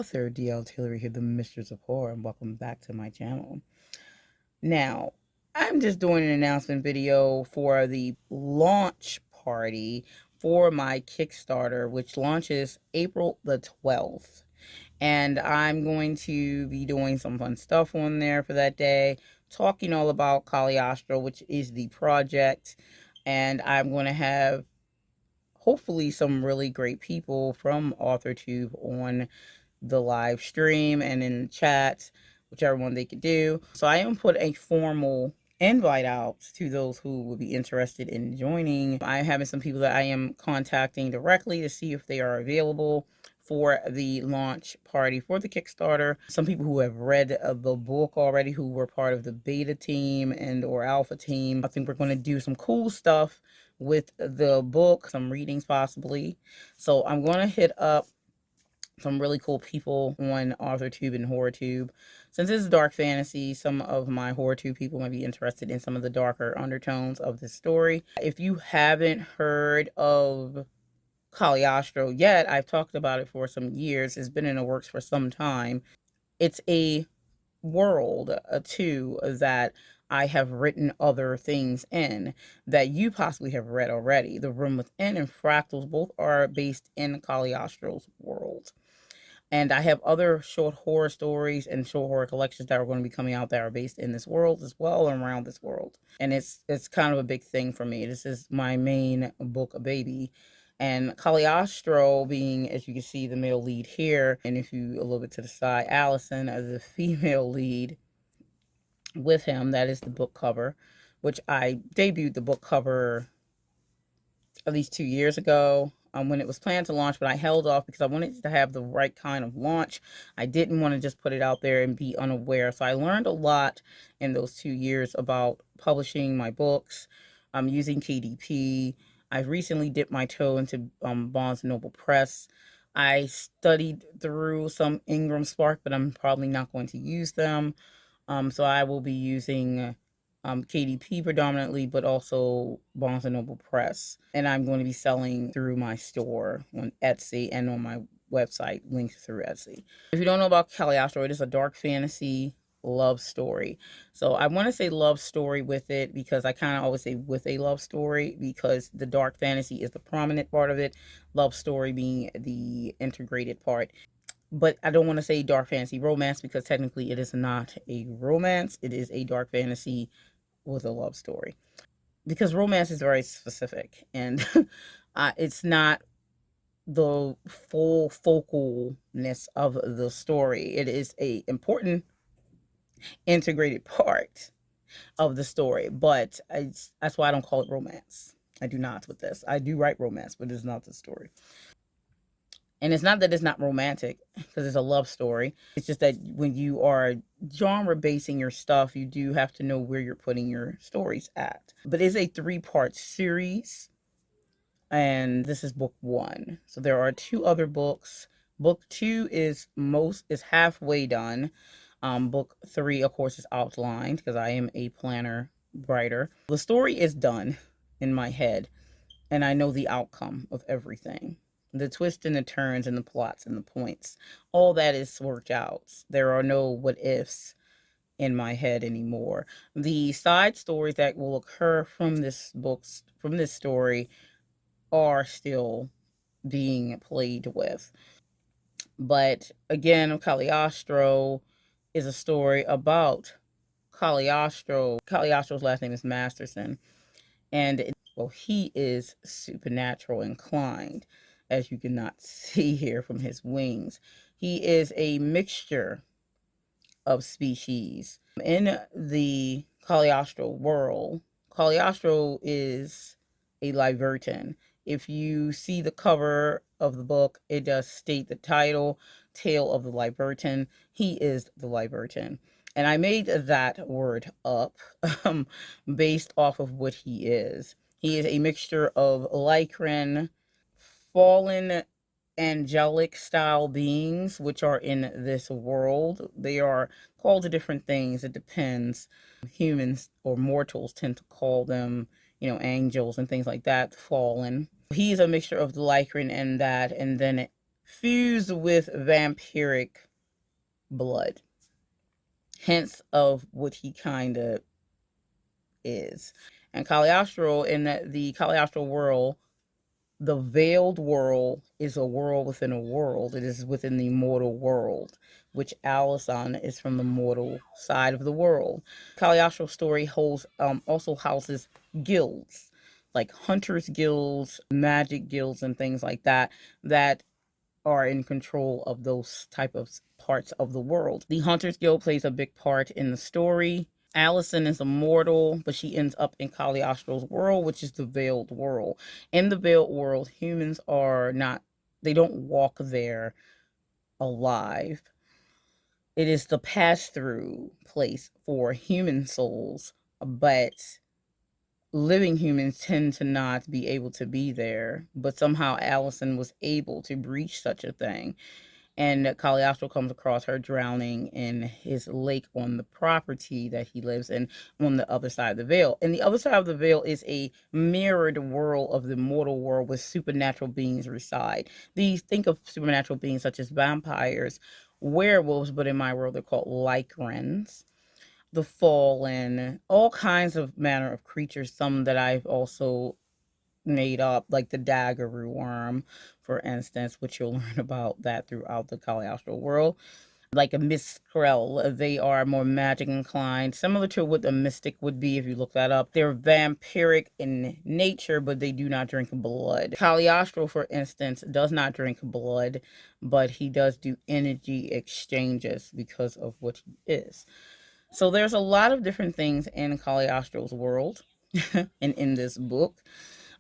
author D.L. Tillery here, the Mistress of Horror, and welcome back to my channel. Now, I'm just doing an announcement video for the launch party for my Kickstarter, which launches April the 12th. And I'm going to be doing some fun stuff on there for that day, talking all about Caliostro, which is the project. And I'm going to have hopefully some really great people from AuthorTube on the live stream and in the chat, whichever one they could do. So I am put a formal invite out to those who would be interested in joining. I'm having some people that I am contacting directly to see if they are available for the launch party for the Kickstarter. Some people who have read the book already, who were part of the beta team and or alpha team. I think we're going to do some cool stuff with the book, some readings possibly. So I'm going to hit up some really cool people on AuthorTube and HorrorTube. Since this is dark fantasy, some of my HorrorTube people might be interested in some of the darker undertones of this story. If you haven't heard of Caliostro yet, I've talked about it for some years. It's been in the works for some time. It's a world, too, that I have written other things in that you possibly have read already. The Room Within and Fractals both are based in Caliostro's world. And I have other short horror stories and short horror collections that are going to be coming out that are based in this world as well and around this world. And it's kind of a big thing for me. This is my main book, baby. And Caliostro being, as you can see, the male lead here. And if you a little bit to the side, Allison as the female lead with him. That is the book cover, which I debuted the book cover at least 2 years ago when it was planned to launch, but I held off because I wanted to have the right kind of launch. I didn't want to just put it out there and be unaware. So I learned a lot in those 2 years about publishing my books, using KDP. I've recently dipped my toe into Barnes & Noble Press. I studied through some Ingram Spark, but I'm probably not going to use them. So I will be using KDP predominantly, but also Barnes & Noble Press. And I'm going to be selling through my store on Etsy and on my website, linked through Etsy. If you don't know about Caliostro, it is a dark fantasy love story. So I want to say love story with it because I kind of always say with a love story because the dark fantasy is the prominent part of it, love story being the integrated part. But I don't want to say dark fantasy romance because technically it is not a romance. It is a dark fantasy with a love story because romance is very specific and it's not the full focalness of the story. It is a important integrated part of the story, but that's why I don't call it romance. I do not with this. I do write romance, but it's not the story. And it's not that it's not romantic because it's a love story. It's just that when you are genre basing your stuff, you do have to know where you're putting your stories at. But it's a 3-part series. And this is book 1. So there are 2 other books. Book 2 is halfway done. Book 3, of course, is outlined because I am a planner writer. The story is done in my head, and I know the outcome of everything. The twists and the turns and the plots and the points, all that is worked out. There are no what ifs in my head anymore. The side stories that will occur from this story are still being played with. But again, Caliostro is a story about Caliostro. Caliostro's last name is Masterson. And he is supernatural inclined, as you cannot see here from his wings. He is a mixture of species. In the Caliostro world, Caliostro is a Libertan. If you see the cover of the book, it does state the title, Tale of the Libertan. He is the Libertan. And I made that word up based off of what he is. He is a mixture of Lycran, fallen angelic style beings, which are in this world. They are called different things. It depends. Humans or mortals tend to call them, angels and things like that, fallen. He's a mixture of the Lycran and that, and then fused with vampiric blood. Hence of what he kind of is. And Caliostro, in the Caliostro world, the veiled world is a world within a world. It is within the mortal world, which Allison is from the mortal side of the world. Caliostro's story holds also houses guilds, like hunters guilds, magic guilds, and things like that, that are in control of those type of parts of the world. The Hunters Guild plays a big part in the story. Allison is immortal, but she ends up in Caliostro's world, which is the veiled world. In the veiled world, humans are not, they don't walk there alive. It is the pass-through place for human souls, but living humans tend to not be able to be there. But somehow Allison was able to breach such a thing. And Cagliostro comes across her drowning in his lake on the property that he lives in on the other side of the veil. And the other side of the veil is a mirrored world of the mortal world where supernatural beings reside. These, think of supernatural beings such as vampires, werewolves, but in my world they're called lycrans, the fallen, all kinds of manner of creatures, some that I've also made up, like the daggeroo worm, for instance, which you'll learn about that throughout the Caliostro world. Like a Mizz, they are more magic inclined, similar to what a mystic would be if you look that up. They're vampiric in nature, but they do not drink blood. Caliostro, for instance, does not drink blood, but he does do energy exchanges because of what he is. So there's a lot of different things in Caliostro's world and in this book.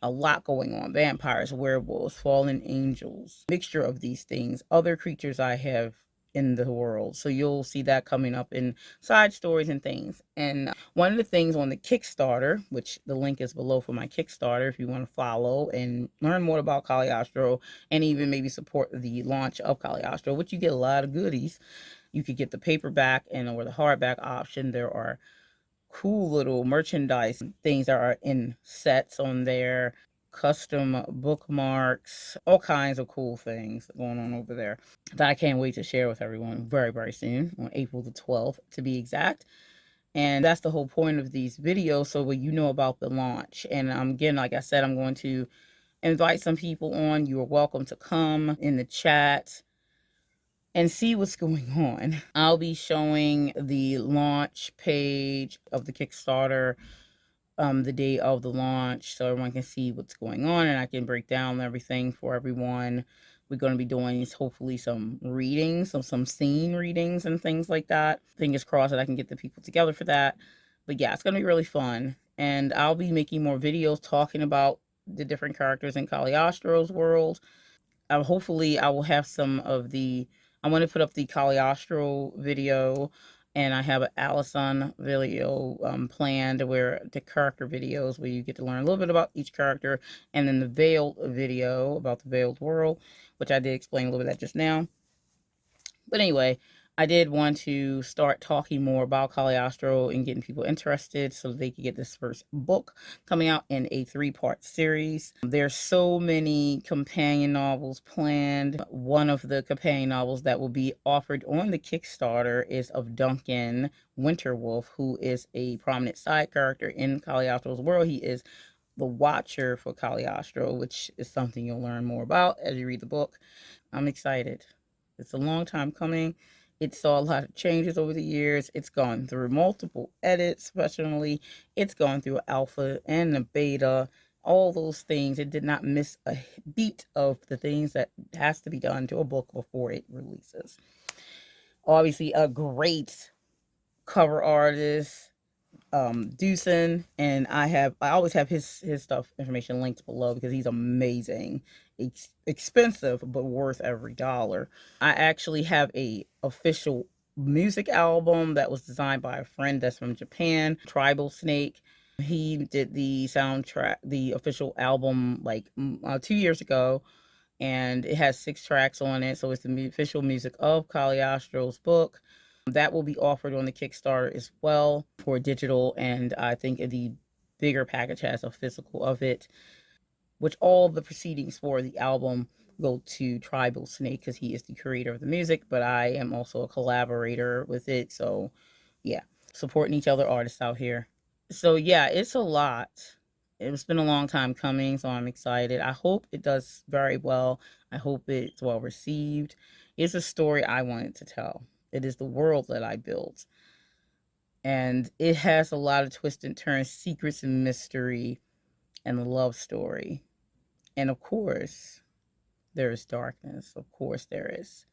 A lot going on. Vampires, werewolves, fallen angels, mixture of these things, other creatures I have in the world. So you'll see that coming up in side stories and things. And one of the things on the Kickstarter, which the link is below for my Kickstarter if you want to follow and learn more about Caliostro and even maybe support the launch of Caliostro, which you get a lot of goodies. You could get the paperback and or the hardback option. There are cool little merchandise things that are in sets on there, custom bookmarks, all kinds of cool things going on over there that I can't wait to share with everyone very, very soon, on April the 12th to be exact. And that's the whole point of these videos, so what you know about the launch. And again, like I said, I'm going to invite some people on. You are welcome to come in the chat and see what's going on. I'll be showing the launch page of the Kickstarter the day of the launch so everyone can see what's going on and I can break down everything for everyone. We're going to be doing hopefully some readings, some scene readings and things like that. Fingers crossed that I can get the people together for that. But yeah, it's going to be really fun. And I'll be making more videos talking about the different characters in Caliostro's world. Hopefully I will have some of the, I want to put up the Caliostro video, and I have an Allison video planned, where the character videos where you get to learn a little bit about each character, and then the veiled video about the veiled world, which I did explain a little bit of that just now. But anyway, I did want to start talking more about Caliostro and getting people interested so they could get this first book coming out in a 3-part series. There's so many companion novels planned. One of the companion novels that will be offered on the Kickstarter is of Duncan Winterwolf, who is a prominent side character in Caliostro's world. He is the watcher for Caliostro, which is something you'll learn more about as you read the book. I'm excited. It's a long time coming. It saw a lot of changes over the years. It's gone through multiple edits, professionally. It's gone through alpha and the beta, all those things. It did not miss a beat of the things that has to be done to a book before it releases. Obviously, a great cover artist, Dewson, and I always have his stuff information linked below because he's amazing. It's expensive but worth every dollar. I actually have a official music album that was designed by a friend that's from Japan, Tribal Snake. He did the soundtrack, the official album, like 2 years ago, and it has 6 tracks on it. So it's the official music of Caliostro's book. That will be offered on the Kickstarter as well for digital, and I think the bigger package has a physical of it, which all the proceedings for the album go to Tribal Snake because he is the creator of the music, but I am also a collaborator with it. So, yeah, supporting each other artists out here. So, yeah, it's a lot. It's been a long time coming, so I'm excited. I hope it does very well. I hope it's well received. It's a story I wanted to tell. It is the world that I built. And it has a lot of twists and turns, secrets and mystery, and a love story. And of course, there is darkness. Of course, there is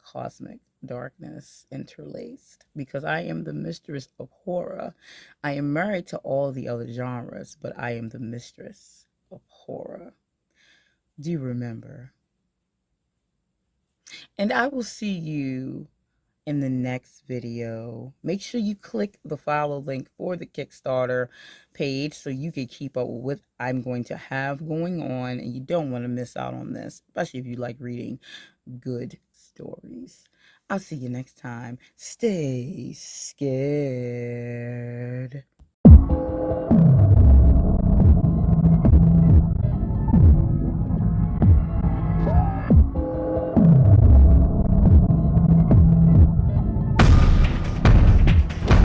cosmic darkness interlaced because I am the mistress of horror. I am married to all the other genres, but I am the mistress of horror. Do you remember? And I will see you in the next video. Make sure you click the follow link for the Kickstarter page so you can keep up with what I'm going to have going on, and you don't want to miss out on this, especially if you like reading good stories. I'll see you next time. Stay scared.